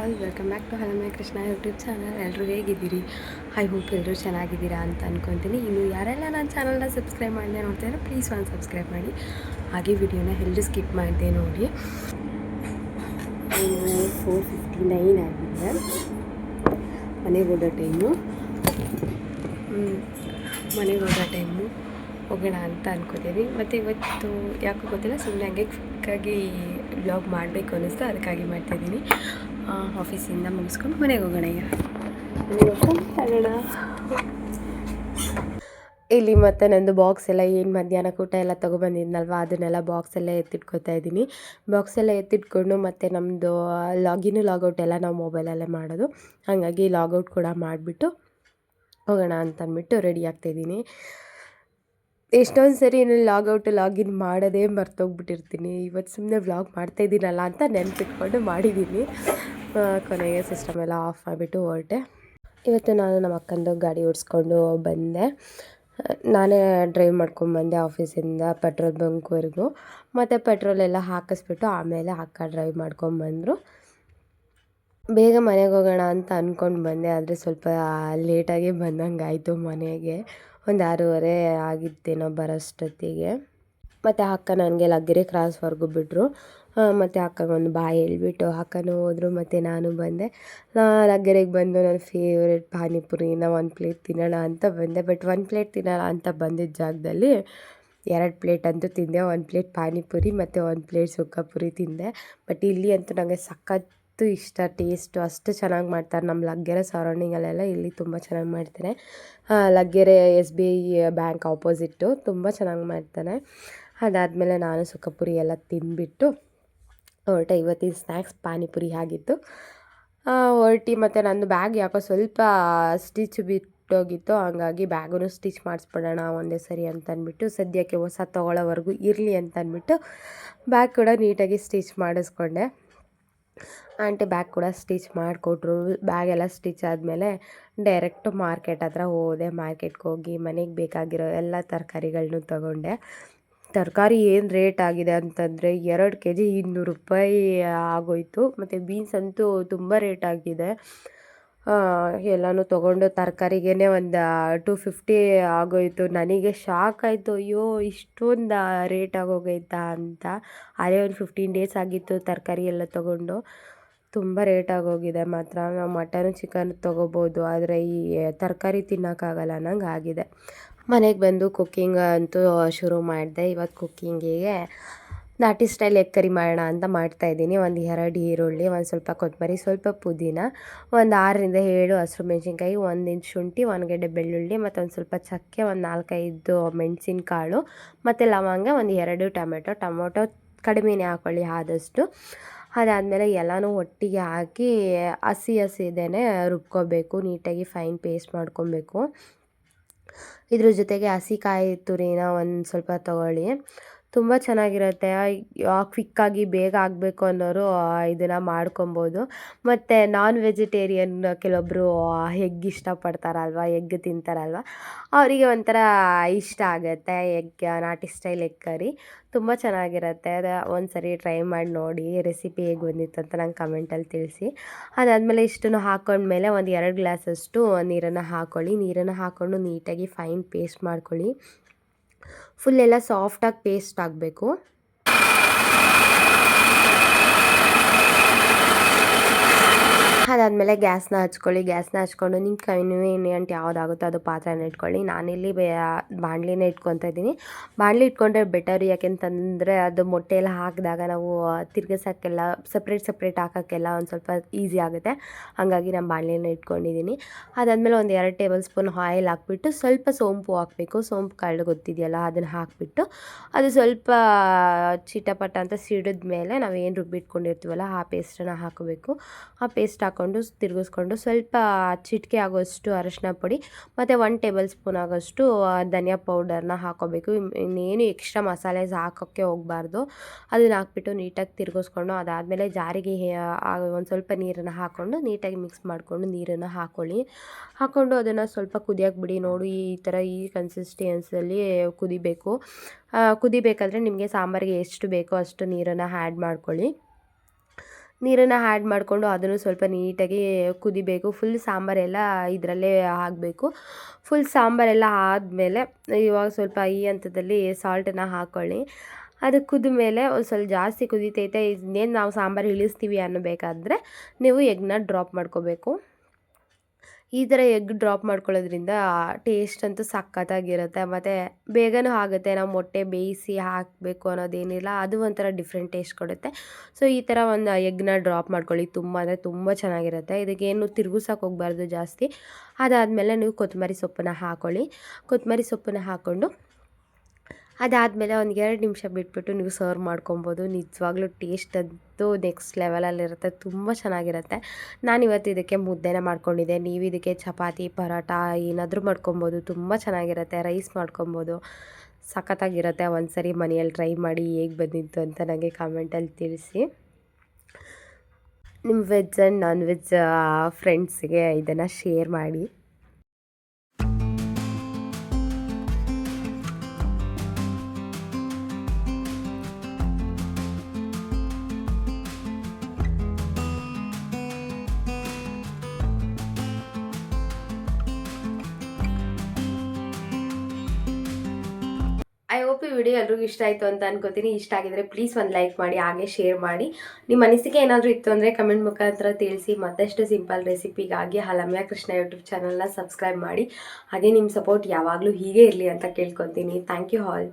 All welcome back to ಹಲಮೆ Krishna YouTube channel. ಎಲ್ಲರೂ ಹೇಗಿದ್ದೀರಿ? ಐ ಹೋಪ್ ಎಲ್ಲರೂ ಚೆನ್ನಾಗಿದ್ದೀರಾ ಅಂತ ಅಂದ್ಕೊತೀನಿ. ಇನ್ನು ಯಾರೆಲ್ಲ ನನ್ನ ಚಾನಲ್ನ ಸಬ್ಸ್ಕ್ರೈಬ್ ಮಾಡದೆ ನೋಡ್ತಾಯಿದ್ರೆ ಪ್ಲೀಸ್ ಒಂದು ಸಬ್ಸ್ಕ್ರೈಬ್ ಮಾಡಿ. ಹಾಗೆ ವಿಡಿಯೋನ ಎಲ್ಲರೂ ಸ್ಕಿಪ್ ಮಾಡಿದೆ ನೋಡಿ. 4:59 ಆಗಿದೆ, ಮನೆಗೆ ಹೋಗೋ ಟೈಮು ಹೋಗೋಣ ಅಂತ ಅನ್ಕೋತೀನಿ. ಮತ್ತು ಇವತ್ತು ಯಾಕೋ ಗೊತ್ತಿಲ್ಲ, ಸುಮ್ಮನೆ ಹಂಗೆ ಕ್ವಿಕ್ಕಾಗಿ ವ್ಲಾಗ್ ಮಾಡಬೇಕು ಅನ್ನಿಸ್ತು, ಅದಕ್ಕಾಗಿ ಮಾಡ್ತಾಯಿದ್ದೀನಿ. ಆಫೀಸಿಂದ ಮುಗಿಸ್ಕೊಂಡು ಮನೆಗೆ ಹೋಗೋಣ. ಈಗ ಇಲ್ಲಿ ಮತ್ತು ನಂದು ಬಾಕ್ಸ್ ಎಲ್ಲ ಏನು ಮಧ್ಯಾಹ್ನ ಊಟ ಎಲ್ಲ ತೊಗೊಬಂದಿದ್ನಲ್ವ, ಅದನ್ನೆಲ್ಲ ಬಾಕ್ಸೆಲ್ಲ ಎತ್ತಿಟ್ಕೊತಾ ಇದ್ದೀನಿ. ಬಾಕ್ಸೆಲ್ಲ ಎತ್ತಿಟ್ಕೊಂಡು ಮತ್ತು ನಮ್ಮದು ಲಾಗೌಟ್ ಎಲ್ಲ ನಾವು ಮೊಬೈಲಲ್ಲೇ ಮಾಡೋದು, ಹಾಗಾಗಿ ಲಾಗೌಟ್ ಕೂಡ ಮಾಡಿಬಿಟ್ಟು ಹೋಗೋಣ ಅಂತಂದ್ಬಿಟ್ಟು ರೆಡಿ ಆಗ್ತಾಯಿದ್ದೀನಿ. ಎಷ್ಟೊಂದು ಸರಿ ಲಾಗಿನ್ ಮಾಡೋದೇ ಮರ್ತೋಗ್ಬಿಟ್ಟಿರ್ತೀನಿ. ಇವತ್ತು ಸುಮ್ಮನೆ ವ್ಲಾಗ್ ಮಾಡ್ತಾಯಿದ್ದೀನಲ್ಲ ಅಂತ ನೆನಪಿಟ್ಕೊಂಡು ಮಾಡಿದ್ದೀನಿ. ಕೊನೆಗೆ ಸಿಸ್ಟಮ್ ಎಲ್ಲ ಆಫ್ ಮಾಡಿಬಿಟ್ಟು ಹೊರಟೆ. ಇವತ್ತು ನಾನು ನಮ್ಮ ಅಕ್ಕಂದು ಗಾಡಿ ಓಡಿಸ್ಕೊಂಡು ಬಂದೆ. ನಾನೇ ಡ್ರೈವ್ ಮಾಡ್ಕೊಂಡ್ಬಂದೆ ಆಫೀಸಿಂದ ಪೆಟ್ರೋಲ್ ಬಂಕ್ವರೆಗೂ. ಮತ್ತು ಪೆಟ್ರೋಲೆಲ್ಲ ಹಾಕಿಸ್ಬಿಟ್ಟು ಆಮೇಲೆ ಅಕ್ಕ ಡ್ರೈವ್ ಮಾಡ್ಕೊಂಡ್ಬಂದರು. ಬೇಗ ಮನೆಗೆ ಹೋಗೋಣ ಅಂತ ಅಂದ್ಕೊಂಡು ಬಂದೆ, ಆದರೆ ಸ್ವಲ್ಪ ಲೇಟಾಗಿ ಬಂದಂಗೆ ಆಯಿತು. ಮನೆಗೆ ಒಂದು 6:30 ಆಗಿತ್ತೇನೋ ಬರೋಷ್ಟೊತ್ತಿಗೆ. ಮತ್ತು ಅಕ್ಕ ನನಗೆ ಲಗ್ಗೆರೆ ಕ್ರಾಸ್ವರೆಗೂ ಬಿಟ್ಟರು. ಮತ್ತು ಅಕ್ಕಗೊಂದು ಬಾಯ್ ಹೇಳ್ಬಿಟ್ಟು ಅಕ್ಕನೂ ಹೋದರು, ಮತ್ತು ನಾನು ಬಂದೆ. ಲಗ್ಗೆರೆಗೆ ಬಂದು ನನ್ನ ಫೇವ್ರೆಟ್ ಪಾನಿಪುರಿನ 1 ಪ್ಲೇಟ್ ತಿನ್ನೋಣ ಅಂತ ಬಂದೆ. ಬಟ್ 1 ಪ್ಲೇಟ್ ತಿನ್ನೋಣ ಅಂತ ಬಂದಿದ್ದ ಜಾಗದಲ್ಲಿ 2 ಪ್ಲೇಟ್ ಅಂತೂ ತಿಂದೆ. 1 ಪ್ಲೇಟ್ ಪಾನಿಪುರಿ ಮತ್ತು 1 ಪ್ಲೇಟ್ ಸುಕ್ಕಪುರಿ ತಿಂದೆ. ಬಟ್ ಇಲ್ಲಿ ಅಂತೂ ನನಗೆ ಸಖತ್ತು ಇಷ್ಟ, ಟೇಸ್ಟು ಅಷ್ಟು ಚೆನ್ನಾಗಿ ಮಾಡ್ತಾರೆ. ನಮ್ಮ ಲಗ್ಗೆರೆ ಸರೌಂಡಿಂಗಲ್ಲೆಲ್ಲ ಇಲ್ಲಿ ತುಂಬ ಚೆನ್ನಾಗಿ ಮಾಡ್ತಾರೆ. ಲಗ್ಗೆರೆ SBI ಬ್ಯಾಂಕ್ ಆಪೋಸಿಟ್ಟು ತುಂಬ ಚೆನ್ನಾಗಿ ಮಾಡ್ತಾನೆ. ಅದಾದಮೇಲೆ ನಾನು ಸುಕ್ಕಪುರಿ ಎಲ್ಲ ತಿಂದುಬಿಟ್ಟು ಹೊರಟೆ. ಇವತ್ತಿನ ಸ್ನ್ಯಾಕ್ಸ್ ಪಾನಿಪುರಿ ಆಗಿತ್ತು. ಹೊರಟು ಮತ್ತು ನಂದು ಬ್ಯಾಗ್ ಯಾಕೋ ಸ್ವಲ್ಪ ಸ್ಟಿಚ್ ಬಿಟ್ಟೋಗಿತ್ತು, ಹಂಗಾಗಿ ಬ್ಯಾಗೂ ಸ್ಟಿಚ್ ಮಾಡಿಸ್ಬಿಡೋಣ ಒಂದೇ ಸರಿ ಅಂತಂದ್ಬಿಟ್ಟು, ಸದ್ಯಕ್ಕೆ ಹೊಸ ತೊಗೊಳ್ಳೋವರೆಗೂ ಇರಲಿ ಅಂತಂದ್ಬಿಟ್ಟು ಬ್ಯಾಗ್ ಕೂಡ ನೀಟಾಗಿ ಸ್ಟಿಚ್ ಮಾಡಿಸ್ಕೊಂಡೆ. ಆಂಟಿ ಬ್ಯಾಗ್ ಕೂಡ ಸ್ಟಿಚ್ ಮಾಡಿಕೊಟ್ರು. ಬ್ಯಾಗೆಲ್ಲ ಸ್ಟಿಚ್ ಆದಮೇಲೆ ಡೈರೆಕ್ಟು ಮಾರ್ಕೆಟ್ ಹತ್ರ ಹೋದೆ. ಮಾರ್ಕೆಟ್ಗೆ ಹೋಗಿ ಮನೆಗೆ ಬೇಕಾಗಿರೋ ಎಲ್ಲ ತರಕಾರಿಗಳನ್ನೂ ತೊಗೊಂಡೆ. ತರಕಾರಿ ಏನು ರೇಟ್ ಆಗಿದೆ ಅಂತಂದರೆ 2 kg 200 ರೂಪಾಯಿ ಆಗೋಯಿತು. ಮತ್ತು ಬೀನ್ಸ್ ಅಂತೂ ತುಂಬ ರೇಟ್ ಆಗಿದೆ. ಎಲ್ಲನೂ ತೊಗೊಂಡು ತರಕಾರಿಗೇ ಒಂದು 250 ಆಗೋಯಿತು. ನನಗೆ ಶಾಕ್ ಆಯಿತು, ಅಯ್ಯೋ ಇಷ್ಟೊಂದು ರೇಟ್ ಆಗೋಗೈತಾ ಅಂತ. ಅದೇ ಒಂದು 15 ಡೇಸ್ ಆಗಿತ್ತು ತರಕಾರಿ ಎಲ್ಲ ತೊಗೊಂಡು. ತುಂಬ ರೇಟ್ ಆಗೋಗಿದೆ ಮಾತ್ರ. ನಾವು ಮಟನು ಚಿಕನ್ ತೊಗೋಬೋದು, ಆದರೆ ಈ ತರಕಾರಿ ತಿನ್ನೋಕ್ಕಾಗಲ್ಲ ಅನ್ನಂಗೆ ಆಗಿದೆ. ಮನೆಗೆ ಬಂದು ಕುಕ್ಕಿಂಗ್ ಅಂತೂ ಶುರು ಮಾಡಿದೆ. ಇವತ್ತು ಕುಕ್ಕಿಂಗಿಗೆ ನಾಟಿ ಸ್ಟೈಲ್ ಎಗ್ ಕರಿ ಮಾಡೋಣ ಅಂತ ಮಾಡ್ತಾಯಿದ್ದೀನಿ. ಒಂದು 2 ಈರುಳ್ಳಿ, ಒಂದು ಸ್ವಲ್ಪ ಕೊತ್ತಂಬರಿ, ಸ್ವಲ್ಪ ಪುದೀನ, ಒಂದು 6ರಿಂದ 7 ಹಸಿರು ಮೆಣಸಿನ್ಕಾಯಿ, 1 ಇಂಚ್ ಶುಂಠಿ, 1 ಗೆಡ್ಡೆ ಬೆಳ್ಳುಳ್ಳಿ, ಮತ್ತು ಒಂದು ಸ್ವಲ್ಪ ಚಕ್ಕೆ, ಒಂದು 4-5 ಮೆಣಸಿನಕಾಳು, ಮತ್ತು ಲವಂಗ, ಒಂದು 2 ಟೊಮೊಟೊ ಕಡಿಮೆನೇ ಹಾಕ್ಕೊಳ್ಳಿ ಆದಷ್ಟು. ಅದಾದಮೇಲೆ ಎಲ್ಲನೂ ಒಟ್ಟಿಗೆ ಹಾಕಿ ಹಸಿದೇನೆ ರುಬ್ಕೋಬೇಕು, ನೀಟಾಗಿ ಫೈನ್ ಪೇಸ್ಟ್ ಮಾಡ್ಕೊಬೇಕು. ಇದ್ರ ಜೊತೆಗೆ ಹಸಿ ಕಾಯಿ ತುರಿನ ಒಂದು ಸ್ವಲ್ಪ ತೊಗೊಳ್ಳಿ, ತುಂಬ ಚೆನ್ನಾಗಿರುತ್ತೆ. ಕ್ವಿಕ್ಕಾಗಿ ಬೇಗ ಆಗಬೇಕು ಅನ್ನೋರು ಇದನ್ನು ಮಾಡ್ಕೊಬೋದು. ಮತ್ತು ನಾನ್ ವೆಜಿಟೇರಿಯನ್ ಕೆಲವೊಬ್ಬರು ಎಗ್ ಇಷ್ಟಪಡ್ತಾರಲ್ವ, ಎಗ್ ತಿಂತಾರಲ್ವ, ಅವರಿಗೆ ಒಂಥರ ಇಷ್ಟ ಆಗುತ್ತೆ ನಾಟಿ ಸ್ಟೈಲ್ ಎಗ್ ಕರಿ. ತುಂಬ ಚೆನ್ನಾಗಿರುತ್ತೆ. ಒಂದು ಸರಿ ಟ್ರೈ ಮಾಡಿ ನೋಡಿ, ರೆಸಿಪಿ ಹೇಗೆ ಬಂದಿತ್ತು ಅಂತ ನಂಗೆ ಕಮೆಂಟಲ್ಲಿ ತಿಳಿಸಿ. ಅದಾದಮೇಲೆ ಇಷ್ಟನ್ನು ಹಾಕ್ಕೊಂಡ್ಮೇಲೆ ಒಂದು 2 ಗ್ಲಾಸಷ್ಟು ನೀರನ್ನು ಹಾಕ್ಕೊಳ್ಳಿ. ನೀರನ್ನು ಹಾಕ್ಕೊಂಡು ನೀಟಾಗಿ ಫೈನ್ ಪೇಸ್ಟ್ ಮಾಡ್ಕೊಳ್ಳಿ. ಫುಲ್ಲೆಲ್ಲ ಸಾಫ್ಟಾಗಿ ಪೇಸ್ಟ್ ಆಗಬೇಕು. ಅದಾದಮೇಲೆ ಗ್ಯಾಸ್ನ ಹಚ್ಕೊಂಡು ನಿಮ್ಮ ಕನ್ವೀನಿಯಂಟ್ ಯಾವುದಾಗುತ್ತೋ ಅದು ಪಾತ್ರೆನ ಇಟ್ಕೊಳ್ಳಿ. ನಾನಿಲ್ಲಿ ಬಾಣಲಿನೇ ಇಟ್ಕೊತಾ ಇದ್ದೀನಿ. ಬಾಣಲಿ ಇಟ್ಕೊಂಡ್ರೆ ಬೆಟರು, ಯಾಕೆಂತಂದರೆ ಅದು ಮೊಟ್ಟೆ ಎಲ್ಲ ಹಾಕಿದಾಗ ನಾವು ತಿರ್ಗಿಸೋಕ್ಕೆಲ್ಲ ಸಪ್ರೇಟ್ ಹಾಕೋಕ್ಕೆಲ್ಲ ಒಂದು ಸ್ವಲ್ಪ ಈಸಿ ಆಗುತ್ತೆ. ಹಾಗಾಗಿ ನಾನು ಬಾಣಲಿನೇ ಇಟ್ಕೊಂಡಿದ್ದೀನಿ. ಅದಾದಮೇಲೆ ಒಂದು 2 ಟೇಬಲ್ ಸ್ಪೂನ್ ಆಯಿಲ್ ಹಾಕ್ಬಿಟ್ಟು ಸ್ವಲ್ಪ ಸೋಂಪು ಹಾಕಬೇಕು. ಸೋಂಪು ಕಾಳು ಗೊತ್ತಿದೆಯಲ್ಲ, ಅದನ್ನು ಹಾಕಿಬಿಟ್ಟು ಅದು ಸ್ವಲ್ಪ ಚಿಟಪಟ ಅಂತ ಸಿಡಿದ ಮೇಲೆ ನಾವೇನು ರುಬ್ಬಿಟ್ಕೊಂಡಿರ್ತೀವಲ್ಲ ಆ ಪೇಸ್ಟನ್ನು ಹಾಕಬೇಕು. ಆ ಪೇಸ್ಟ್ ಹಾಕ್ಕೊಂಡು ತಿರುಗಿಸ್ಕೊಂಡು ಸ್ವಲ್ಪ ಚಿಟಿಕೆ ಆಗೋಷ್ಟು ಅರಶಿನ ಪುಡಿ ಮತ್ತು 1 ಟೇಬಲ್ ಸ್ಪೂನ್ ಆಗೋಷ್ಟು ಧನಿಯಾ ಪೌಡರ್ನ ಹಾಕೋಬೇಕು. ಇನ್ನೇನು ಎಕ್ಸ್ಟ್ರಾ ಮಸಾಲೆಸ್ ಹಾಕೋಕ್ಕೆ ಹೋಗಬಾರ್ದು. ಅದನ್ನು ಹಾಕ್ಬಿಟ್ಟು ನೀಟಾಗಿ ತಿರುಗಿಸ್ಕೊಂಡು, ಅದಾದಮೇಲೆ ಜಾರಿಗೆ ಒಂದು ಸ್ವಲ್ಪ ನೀರನ್ನು ಹಾಕ್ಕೊಂಡು ನೀಟಾಗಿ ಮಿಕ್ಸ್ ಮಾಡಿಕೊಂಡು ನೀರನ್ನು ಹಾಕ್ಕೊಂಡು ಅದನ್ನು ಸ್ವಲ್ಪ ಕುದಿಯೋಕೆ ಬಿಡಿ. ನೋಡಿ ಈ ಕನ್ಸಿಸ್ಟೆನ್ಸಿಯಲ್ಲಿ ಕುದಿಬೇಕು. ಕುದಿಬೇಕಾದ್ರೆ ನಿಮಗೆ ಸಾಂಬಾರಿಗೆ ಎಷ್ಟು ಬೇಕೋ ಅಷ್ಟು ನೀರನ್ನು ಆ್ಯಡ್ ಮಾಡ್ಕೊಳ್ಳಿ. ನೀರನ್ನು ಆ್ಯಡ್ ಮಾಡಿಕೊಂಡು ಅದನ್ನು ಸ್ವಲ್ಪ ನೀಟಾಗಿ ಕುದಿಬೇಕು. ಫುಲ್ ಸಾಂಬಾರೆಲ್ಲ ಇದರಲ್ಲೇ ಆಗಬೇಕು. ಫುಲ್ ಸಾಂಬಾರೆಲ್ಲ ಆದಮೇಲೆ ಇವಾಗ ಸ್ವಲ್ಪ ಈ ಹಂತದಲ್ಲಿ ಸಾಲ್ಟನ್ನು ಹಾಕ್ಕೊಳ್ಳಿ. ಅದು ಕುದ ಮೇಲೆ ಒಂದು ಸ್ವಲ್ಪ ಜಾಸ್ತಿ ಕುದೀತೈತೆ, ಇನ್ನೇನು ನಾವು ಸಾಂಬಾರು ಇಳಿಸ್ತೀವಿ ಅನ್ನಬೇಕಾದ್ರೆ ನೀವು ಎಗ್ನ ಡ್ರಾಪ್ ಮಾಡ್ಕೋಬೇಕು. ಈ ಥರ ಎಗ್ ಡ್ರಾಪ್ ಮಾಡ್ಕೊಳ್ಳೋದ್ರಿಂದ ಟೇಸ್ಟ್ ಅಂತೂ ಸಖತ್ತಾಗಿರುತ್ತೆ, ಮತ್ತು ಬೇಗನೂ ಆಗುತ್ತೆ. ನಾವು ಮೊಟ್ಟೆ ಬೇಯಿಸಿ ಹಾಕಬೇಕು ಅನ್ನೋದೇನಿಲ್ಲ, ಅದು ಒಂಥರ ಡಿಫ್ರೆಂಟ್ ಟೇಸ್ಟ್ ಕೊಡುತ್ತೆ. ಸೊ ಈ ಥರ ಒಂದು ಎಗ್ನ ಡ್ರಾಪ್ ಮಾಡ್ಕೊಳ್ಳಿ, ತುಂಬ ಅಂದರೆ ತುಂಬ ಚೆನ್ನಾಗಿರುತ್ತೆ. ಇದಕ್ಕೇನು ತಿರುಗಿಸೋಕೆ ಹೋಗಬಾರ್ದು ಜಾಸ್ತಿ. ಅದಾದಮೇಲೆ ನೀವು ಕೊತ್ತಂಬರಿ ಸೊಪ್ಪನ್ನು ಹಾಕ್ಕೊಳ್ಳಿ. ಕೊತ್ತಂಬರಿ ಸೊಪ್ಪನ್ನು ಹಾಕ್ಕೊಂಡು ಅದಾದಮೇಲೆ ಒಂದು 2 ನಿಮಿಷ ಬಿಟ್ಬಿಟ್ಟು ನೀವು ಸರ್ವ್ ಮಾಡ್ಕೊಬೋದು. ನಿಜವಾಗ್ಲೂ ಟೇಸ್ಟ್ ಅಂತೂ ನೆಕ್ಸ್ಟ್ ಲೆವೆಲಲ್ಲಿರುತ್ತೆ, ತುಂಬ ಚೆನ್ನಾಗಿರುತ್ತೆ. ನಾನಿವತ್ತು ಇದಕ್ಕೆ ಮುದ್ದೆನ ಮಾಡ್ಕೊಂಡಿದ್ದೆ. ನೀವು ಇದಕ್ಕೆ ಚಪಾತಿ, ಪರೋಟ ಏನಾದರೂ ಮಾಡ್ಕೊಬೋದು, ತುಂಬ ಚೆನ್ನಾಗಿರುತ್ತೆ. ರೈಸ್ ಮಾಡ್ಕೊಬೋದು, ಸಖತ್ತಾಗಿರುತ್ತೆ. ಒಂದು ಸರಿ ಮನೆಯಲ್ಲಿ ಟ್ರೈ ಮಾಡಿ ಹೇಗೆ ಬಂದಿತ್ತು ಅಂತ ನನಗೆ ಕಾಮೆಂಟಲ್ಲಿ ತಿಳಿಸಿ. ನಿಮ್ಮ ವೆಜ್ ಆ್ಯಂಡ್ ನಾನ್ ವೆಜ್ ಫ್ರೆಂಡ್ಸ್ಗೆ ಇದನ್ನು ಶೇರ್ ಮಾಡಿ. ಐ ಹೋಪ್ ಈ ವಿಡಿಯೋ ಎಲ್ರಿಗೂ ಇಷ್ಟ ಆಯಿತು ಅಂತ ಅನ್ಕೋತೀನಿ. ಇಷ್ಟ ಆಗಿದ್ರೆ ಪ್ಲೀಸ್ ಒಂದು ಲೈಕ್ ಮಾಡಿ, ಹಾಗೆ ಶೇರ್ ಮಾಡಿ. ನಿಮ್ಮ ಅನಿಸಿಕೆ ಏನಾದರೂ ಇತ್ತು ಅಂದರೆ ಕಮೆಂಟ್ ಮುಖಾಂತರ ತಿಳಿಸಿ. ಮತ್ತಷ್ಟು ಸಿಂಪಲ್ ರೆಸಿಪಿಗಾಗಿ ಹಲಮ್ಯ ಕೃಷ್ಣ ಯೂಟ್ಯೂಬ್ ಚಾನಲ್ನ ಸಬ್ಸ್ಕ್ರೈಬ್ ಮಾಡಿ. ಹಾಗೆ ನಿಮ್ಮ ಸಪೋರ್ಟ್ ಯಾವಾಗಲೂ ಹೀಗೆ ಇರಲಿ ಅಂತ ಕೇಳ್ಕೊತೀನಿ. Thank you all.